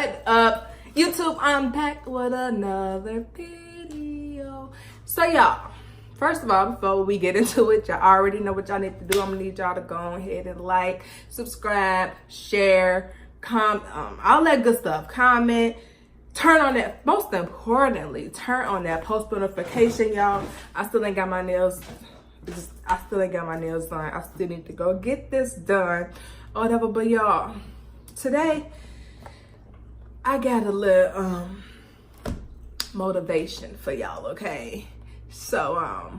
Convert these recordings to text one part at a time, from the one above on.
What up, YouTube? I'm back with another video. So y'all, first of all, before we get into it, y'all already know what y'all need to do. I'm gonna need y'all to go ahead and like, subscribe, share, all that good stuff. Comment, turn on that, most importantly, turn on that post notification, y'all. I still ain't got my nails done. I still need to go get this done or whatever. But y'all, today I got a little motivation for y'all, okay? So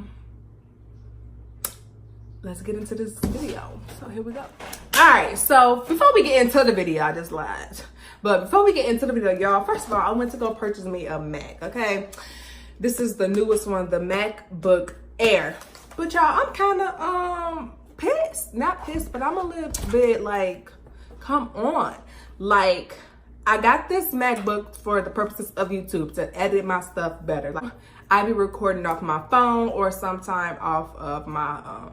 let's get into this video. So here we go. All right, so before we get into the video, I just lied. But before we get into the video, y'all, first of all, I went to go purchase me a Mac, okay? This is the newest one, the MacBook Air. But y'all, I'm kind of pissed. Not pissed, but I'm a little bit like, come on. Like, I got this MacBook for the purposes of YouTube to edit my stuff better. Like, I be recording off my phone or sometime off of my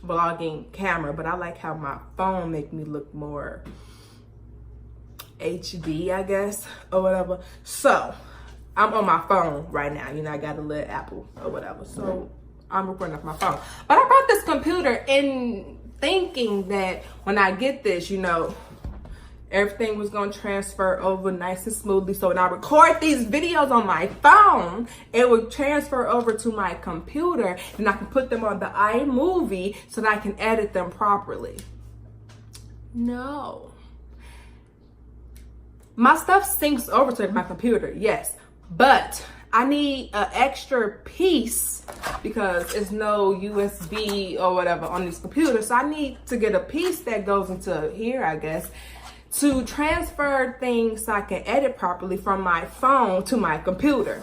vlogging camera, but I like how my phone make me look more HD, I guess, or whatever. So I'm on my phone right now. You know, I got a little Apple or whatever. So I'm recording off my phone. But I brought this computer in thinking that when I get this, you know, everything was going to transfer over nice and smoothly. So when I record these videos on my phone, it would transfer over to my computer and I can put them on the iMovie so that I can edit them properly. No. My stuff syncs over to my computer, yes, but I need an extra piece because it's no USB or whatever on this computer. So I need to get a piece that goes into here, I guess, to transfer things so I can edit properly from my phone to my computer.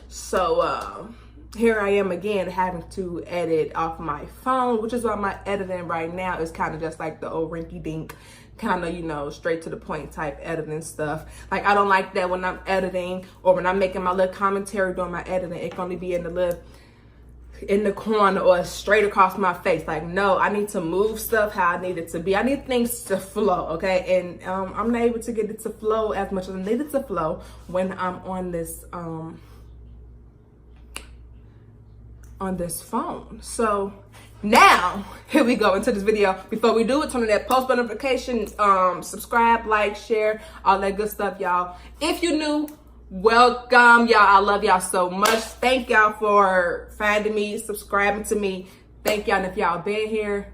So here I am again having to edit off my phone, which is why my editing right now is kind of just like the old rinky-dink, kind of, you know, straight to the point type editing stuff. Like, I don't like that when I'm editing or when I'm making my little commentary during my editing, it can only be in the corner or straight across my face. Like, no, I need to move stuff how I need it to be. I need things to flow, okay? And I'm not able to get it to flow as much as I need it to flow when I'm on this phone. So now, here we go into this video. Before we do it, turn on that post notification, subscribe, like, share, all that good stuff, y'all. If you're new, welcome, y'all. I love y'all so much. Thank y'all for finding me, subscribing to me. Thank y'all. And if y'all been here,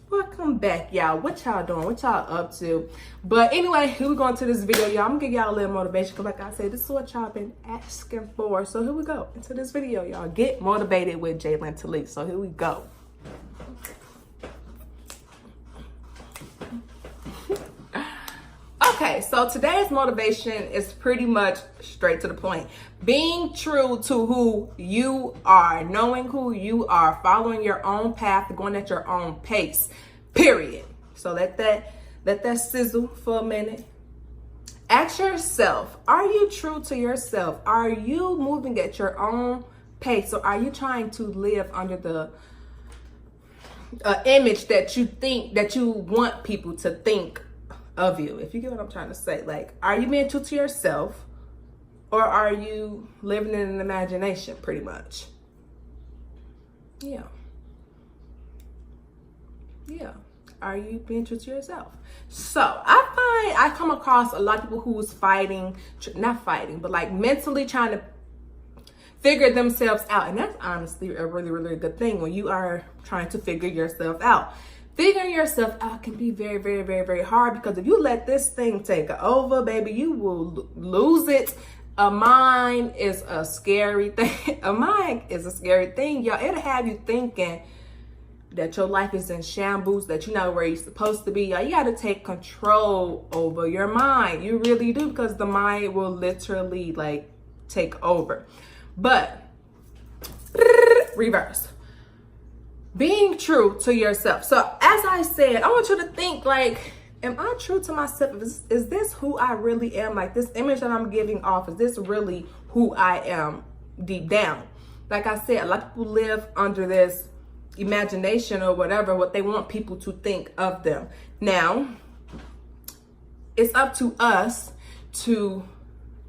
welcome back, y'all. What y'all doing? What y'all up to? But anyway, here we go into this video, y'all. I'm gonna give y'all a little motivation because, like I said, this is what y'all been asking for. So here we go into this video, y'all. Get motivated with Jaylin Talece. So here we go. Okay, so today's motivation is pretty much straight to the point. Being true to who you are, knowing who you are, following your own path, going at your own pace, period. So let that sizzle for a minute. Ask yourself, are you true to yourself? Are you moving at your own pace? Or are you trying to live under the image that you think, that you want people to think of you? If you get what I'm trying to say, like, are you being true to yourself or are you living in an imagination, pretty much? Yeah. Are you being true to yourself? So I come across a lot of people who's not fighting, but like mentally trying to figure themselves out. And that's honestly a really, really good thing when you are trying to figure yourself out. Figuring yourself out can be very, very, very, very hard because if you let this thing take over, baby, you will lose it. A mind is a scary thing. A mind is a scary thing, y'all. It'll have you thinking that your life is in shambles, that you're not where you're supposed to be. Y'all, you got to take control over your mind. You really do, because the mind will literally like take over. But reverse. Being true to yourself. So as I said, I want you to think like, am I true to myself? Is this who I really am? Like, this image that I'm giving off, is this really who I am deep down? Like I said, a lot of people live under this imagination or whatever, what they want people to think of them. Now, it's up to us to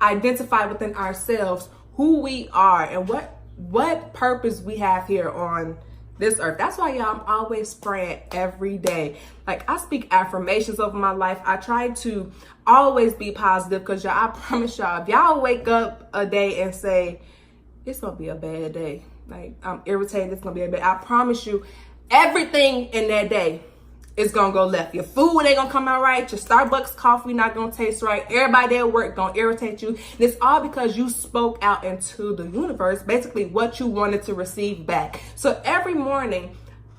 identify within ourselves who we are and what purpose we have here on this earth. That's why, y'all, I'm always praying every day. Like, I speak affirmations over my life. I try to always be positive because, y'all, I promise y'all, if y'all wake up a day and say, it's going to be a bad day, like, I'm irritated, it's going to be a bad, I promise you, everything in that day is going to go left. Your food ain't going to come out right. Your Starbucks coffee not going to taste right. Everybody at work going to irritate you. And it's all because you spoke out into the universe, basically what you wanted to receive back. So every morning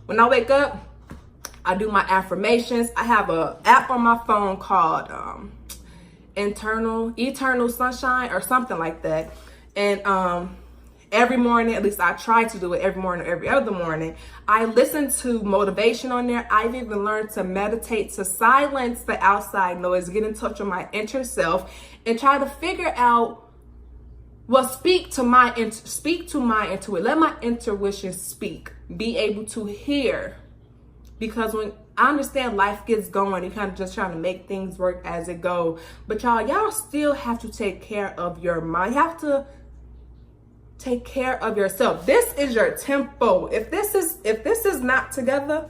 when I wake up, I do my affirmations. I have an app on my phone called Eternal Sunshine or something like that. And every morning, at least I try to do it every morning or every other morning, I listen to motivation on there. I've even learned to meditate, to silence the outside noise, get in touch with my inner self, and try to figure out, well, speak to my intuition. Let my intuition speak. Be able to hear. Because when I understand life gets going, you kind of just trying to make things work as it go. But y'all still have to take care of your mind. You have to take care of yourself. This is your tempo. If this is not together,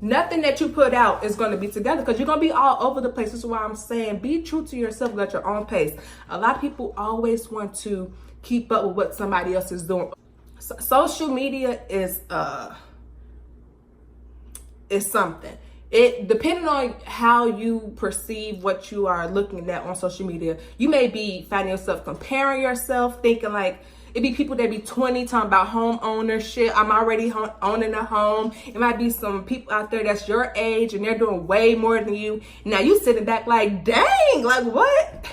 nothing that you put out is going to be together, because you're going to be all over the place. This is why I'm saying be true to yourself at your own pace. A lot of people always want to keep up with what somebody else is doing. Social media is something. It depending on how you perceive what you are looking at on social media, you may be finding yourself comparing yourself, thinking like, it be people that be 20 talking about home ownership. I'm already owning a home. It might be some people out there that's your age and they're doing way more than you. Now you sitting back like, dang, like what?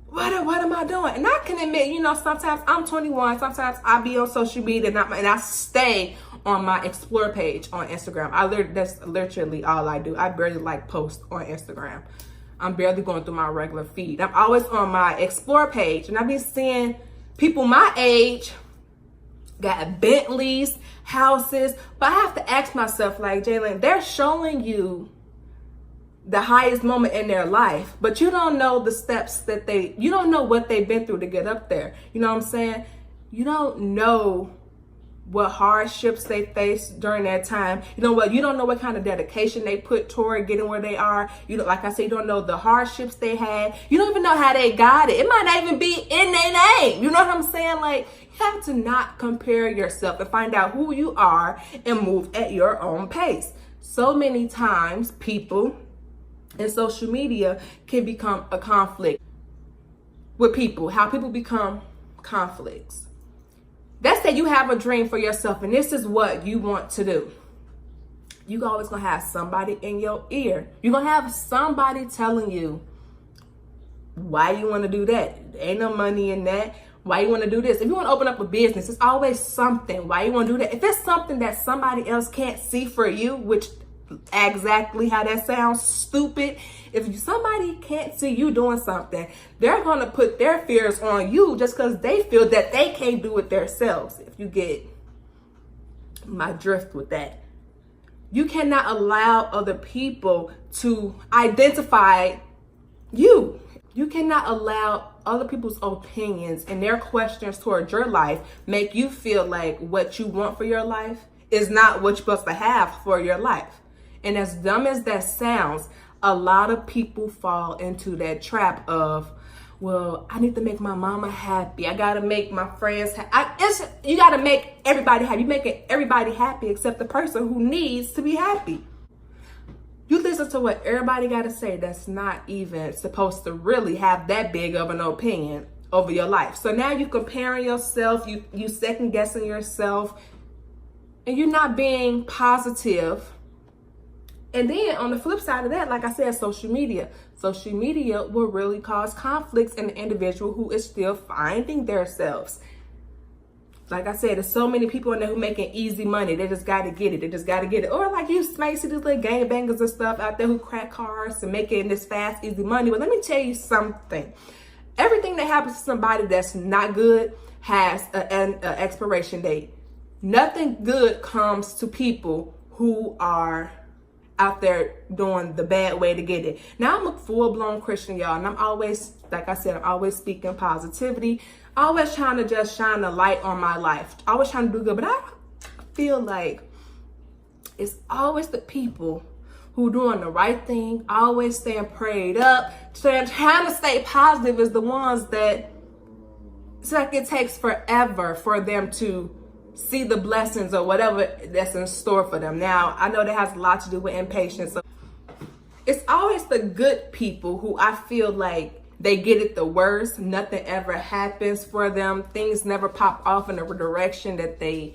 What am I doing? And I can admit, sometimes I'm 21. Sometimes I be on social media and I stay on my explore page on Instagram. That's literally all I do. I barely post on Instagram. I'm barely going through my regular feed. I'm always on my explore page, and I be seeing people my age got Bentleys, houses, but I have to ask myself, like, Jaylin, they're showing you the highest moment in their life, but you don't know the steps you don't know what they've been through to get up there. You know what I'm saying? You don't know what hardships they faced during that time. You know what? You don't know what kind of dedication they put toward getting where they are. Like I said, you don't know the hardships they had. You don't even know how they got it. It might not even be in their name. You know what I'm saying? Like, you have to not compare yourself and find out who you are and move at your own pace. So many times people in social media can become a conflict with people. How people become conflicts. Let's say you have a dream for yourself and this is what you want to do. You always gonna have somebody in your ear. You're gonna have somebody telling you why you want to do that. Ain't no money in that. Why you want to do this? If you want to open up a business, it's always something. Why you want to do that? If it's something that somebody else can't see for you, which exactly how that sounds stupid. If somebody can't see you doing something, they're going to put their fears on you just because they feel that they can't do it themselves. If you get my drift with that, you cannot allow other people to identify you. You cannot allow other people's opinions and their questions towards your life make you feel like what you want for your life is not what you're supposed to have for your life. And as dumb as that sounds, a lot of people fall into that trap of, well, I need to make my mama happy. I got to make my friends happy. You got to make everybody happy. You're making everybody happy except the person who needs to be happy. You listen to what everybody got to say that's not even supposed to really have that big of an opinion over your life. So now you're comparing yourself, you second guessing yourself, and you're not being positive. And then on the flip side of that, like I said, social media will really cause conflicts in the individual who is still finding themselves. Like I said, there's so many people in there who making easy money. They just got to get it. Or like you might see these little gangbangers and stuff out there who crack cars and making this fast, easy money. But let me tell you something. Everything that happens to somebody that's not good has an expiration date. Nothing good comes to people who are out there doing the bad way to get it. Now I'm a full-blown Christian, y'all, and I'm always, like I said, I'm always speaking positivity, always trying to just shine a light on my life, always trying to do good. But I feel like it's always the people who doing the right thing, always staying prayed up, trying to stay positive, is the ones that it's like it takes forever for them to see the blessings or whatever that's in store for them. Now, I know that has a lot to do with impatience. So it's always the good people who I feel like they get it the worst. Nothing ever happens for them. Things never pop off in the direction that they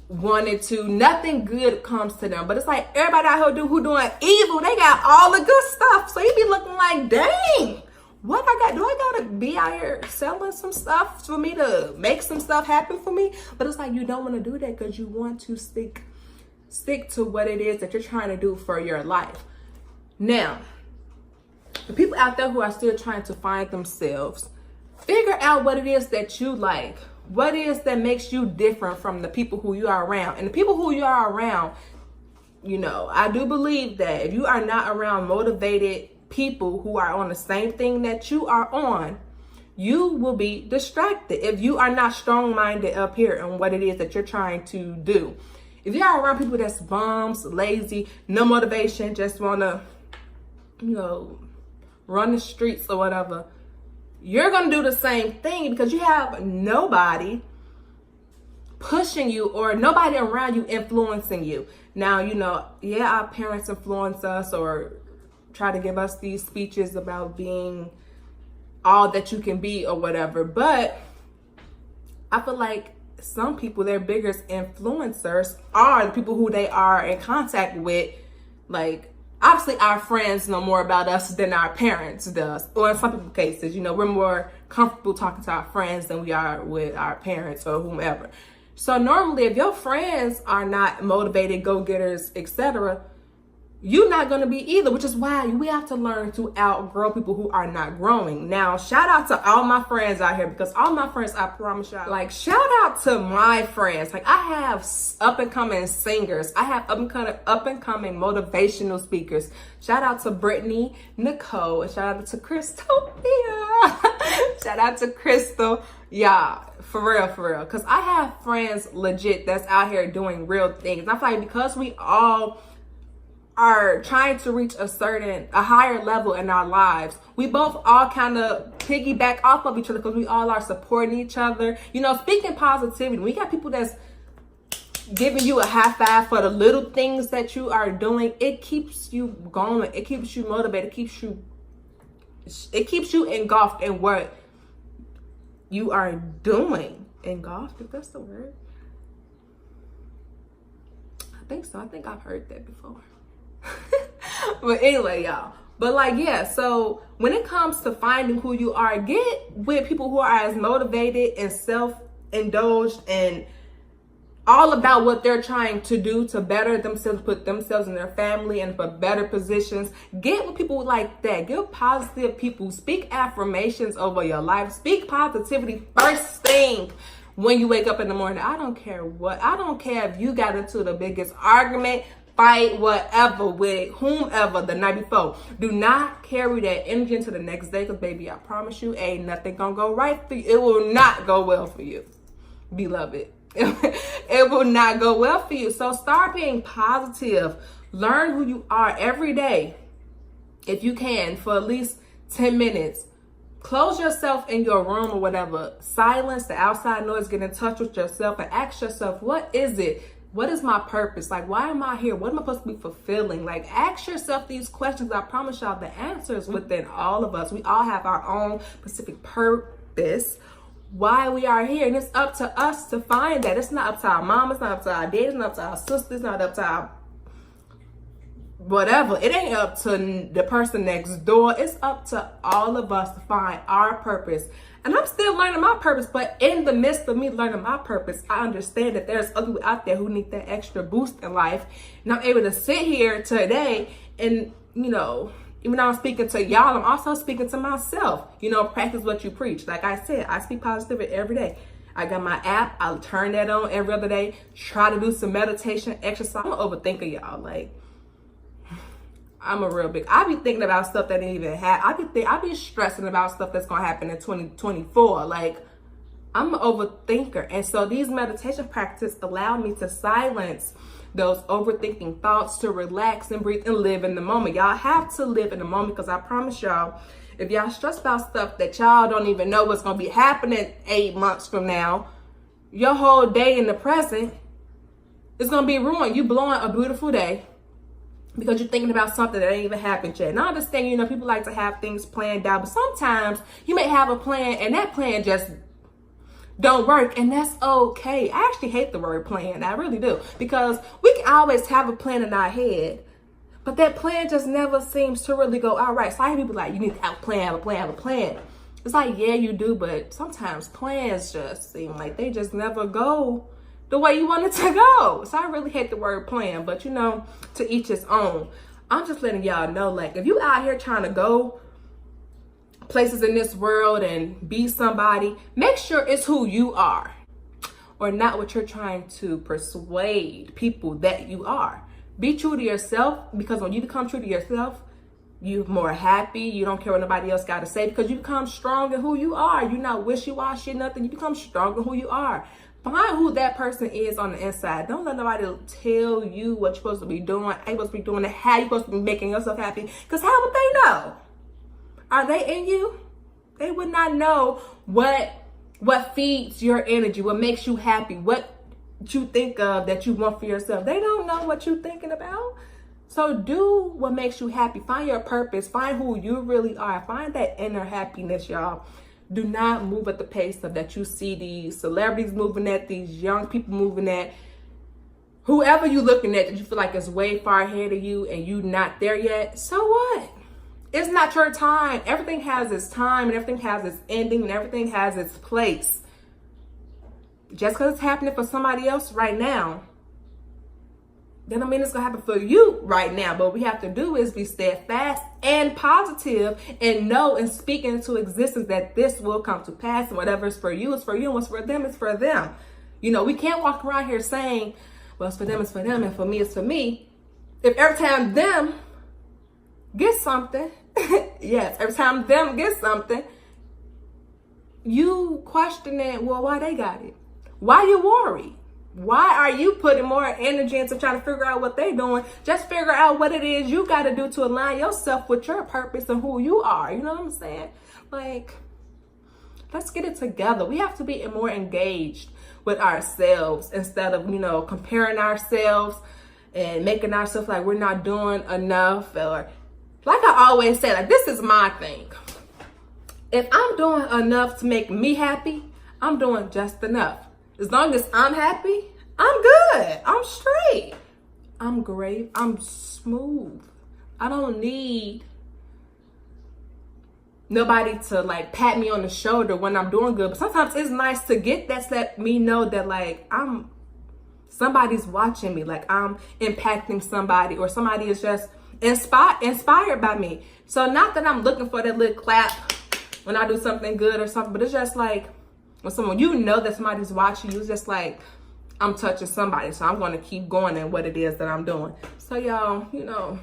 wanted to. Nothing good comes to them. But it's like everybody out here who doing evil, they got all the good stuff. So you be looking like, dang, what I got? Do I gotta be out here selling some stuff for me to make some stuff happen for me? But it's like you don't want to do that because you want to stick to what it is that you're trying to do for your life. Now, the people out there who are still trying to find themselves, figure out what it is that you like. What is that makes you different from the people who you are around? And the people who you are around, you know, I do believe that if you are not around motivated people who are on the same thing that you are on, you will be distracted if you are not strong-minded up here in what it is that you're trying to do. If you are around people that's bums, lazy, no motivation, just want to, you know, run the streets or whatever, you're going to do the same thing because you have nobody pushing you or nobody around you influencing you. Now, you know, yeah, our parents influence us or try to give us these speeches about being all that you can be or whatever. But I feel like some people, their biggest influencers are the people who they are in contact with. Like, obviously our friends know more about us than our parents does. Or in some people's cases, you know, we're more comfortable talking to our friends than we are with our parents or whomever. So normally if your friends are not motivated, go-getters, etc., you're not going to be either, which is why we have to learn to outgrow people who are not growing. Now, shout out to all my friends out here, because all my friends, I promise y'all, like, shout out to my friends. Like, I have up-and-coming singers. I have up-and-coming motivational speakers. Shout out to Brittany, Nicole, and shout out to Crystal. Yeah. Shout out to Crystal. Yeah, for real. Because I have friends legit that's out here doing real things. And I feel like because we all are trying to reach a higher level in our lives, we both all kind of piggyback off of each other because we all are supporting each other. You know, speaking positivity, we got people that's giving you a high five for the little things that you are doing. It keeps you going. It keeps you motivated. It keeps you engulfed in what you are doing. Engulfed, if that's the word. I think so. I think I've heard that before. But anyway, y'all, but like, yeah, so when it comes to finding who you are, get with people who are as motivated and self-indulged and all about what they're trying to do to better themselves, put themselves and their family in for better positions. Get with people like that. Get with positive people. Speak affirmations over your life. Speak positivity first thing when you wake up in the morning. I don't care if you got into the biggest argument, fight, whatever, with whomever the night before. Do not carry that energy into the next day, because baby, I promise you, ain't nothing gonna go right for you. It will not go well for you, beloved. It will not go well for you. So start being positive. Learn who you are every day, if you can, for at least 10 minutes. Close yourself in your room or whatever. Silence the outside noise. Get in touch with yourself and ask yourself, what is it? What is my purpose? Like, why am I here? What am I supposed to be fulfilling? Like, ask yourself these questions. I promise y'all the answers within all of us. We all have our own specific purpose, why we are here. And it's up to us to find that. It's not up to our mom. It's not up to our dad. It's not up to our sisters. It's not up to our whatever. It ain't up to the person next door. It's up to all of us to find our purpose. And I'm still learning my purpose, but in the midst of me learning my purpose, I understand that there's other people out there who need that extra boost in life. And I'm able to sit here today and, you know, even though I'm speaking to y'all, I'm also speaking to myself. You know, practice what you preach. Like I said, I speak positivity every day. I got my app. I'll turn that on every other day. Try to do some meditation, exercise. I'm an overthinker, y'all. Like, I'm a real big, I be thinking about stuff that didn't even happen. I be stressing about stuff that's going to happen in 2024. Like, I'm an overthinker. And so these meditation practices allow me to silence those overthinking thoughts, to relax and breathe and live in the moment. Y'all have to live in the moment, because I promise y'all, if y'all stress about stuff that y'all don't even know what's going to be happening 8 months from now, your whole day in the present is going to be ruined. You blowing a beautiful day because you're thinking about something that ain't even happened yet. And I understand, you know, people like to have things planned out, but sometimes you may have a plan and that plan just don't work, and that's okay. I actually hate the word plan. I really do, because we can always have a plan in our head, but that plan just never seems to really go all right. So I hear people like, you need to have a plan. It's like, yeah, you do, but sometimes plans just seem like they just never go the way you want it to go. So I really hate the word plan, but you know, to each his own. I'm just letting y'all know, like, if you out here trying to go places in this world and be somebody, make sure it's who you are, or not what you're trying to persuade people that you are. Be true to yourself, because when you become true to yourself, you're more happy. You don't care what nobody else got to say, because you become strong in who you are. You're not wishy-washy, nothing. You become strong in who you are. Find who that person is on the inside. Don't let nobody tell you what you're supposed to be doing, how you're supposed to be doing it, how you're supposed to be making yourself happy, because how would they know? Are they in you? They would not know what feeds your energy, what makes you happy, what you think of that you want for yourself. They don't know what you're thinking about. So do what makes you happy. Find your purpose. Find who you really are. Find that inner happiness, y'all. Do not move at the pace of that you see these celebrities moving at, these young people moving at. Whoever you looking at that you feel like is way far ahead of you and you not there yet, so what? It's not your time. Everything has its time, and everything has its ending, and everything has its place. Just because it's happening for somebody else right now, that don't mean it's going to happen for you right now. But what we have to do is be steadfast and positive, and know and speak into existence that this will come to pass. And whatever is for you is for you, and what's for them is for them. You know, we can't walk around here saying, well, it's for them, and for me, it's for me. If every time them get something, yes, every time them get something, you question it, well, why they got it? Why you worried? Why are you putting more energy into trying to figure out what they're doing? Just figure out what it is you got to do to align yourself with your purpose and who you are. You know what I'm saying? Like, let's get it together. We have to be more engaged with ourselves instead of, you know, comparing ourselves and making ourselves like we're not doing enough. Or, like I always say, like, this is my thing. If I'm doing enough to make me happy, I'm doing just enough. As long as I'm happy, I'm good. I'm straight. I'm great. I'm smooth. I don't need nobody to like pat me on the shoulder when I'm doing good. But sometimes it's nice to get that, let me know that like somebody's watching me, like I'm impacting somebody, or somebody is just inspired by me. So not that I'm looking for that little clap when I do something good or something, but it's just like when someone, you know that somebody's watching you, it's just like, I'm touching somebody, so I'm going to keep going in what it is that I'm doing. So y'all, you know,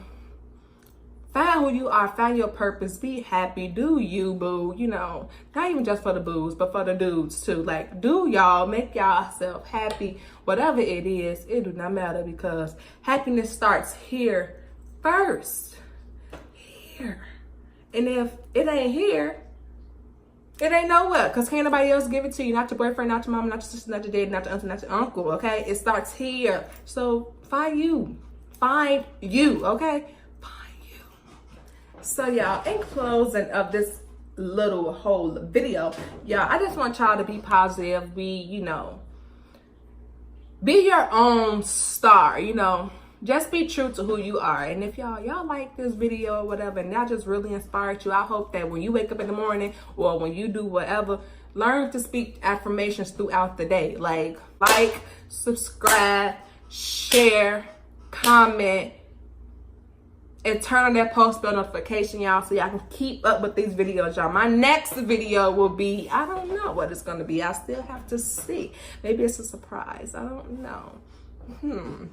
find who you are, find your purpose, be happy, do you, boo. You know, not even just for the boos, but for the dudes too. Like, do y'all, make yourself happy. Whatever it is, it do not matter, because happiness starts here first. Here. And if it ain't here, it ain't nowhere, because can't nobody else give it to you. Not your boyfriend, not your mom, not your sister, not your dad, not your auntie, not your uncle, okay? It starts here. So find you. Find you, okay? Find you. So y'all, in closing of this little whole video, y'all, I just want y'all to be positive. Be, you know, be your own star, you know. Just be true to who you are. And if y'all like this video or whatever, and that just really inspired you, I hope that when you wake up in the morning or when you do whatever, learn to speak affirmations throughout the day. Like, subscribe, share, comment, and turn on that post bell notification, y'all, so y'all can keep up with these videos, y'all. My next video will be, I don't know what it's going to be. I still have to see. Maybe it's a surprise. I don't know.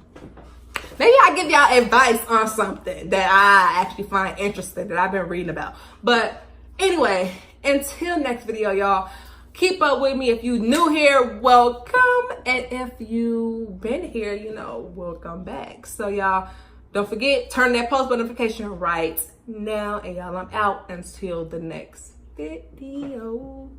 Maybe I give y'all advice on something that I actually find interesting that I've been reading about. But anyway, until next video, y'all, keep up with me. If you new here, welcome. And if you been here, you know, welcome back. So y'all, don't forget, turn that post notification right now. And y'all, I'm out until the next video.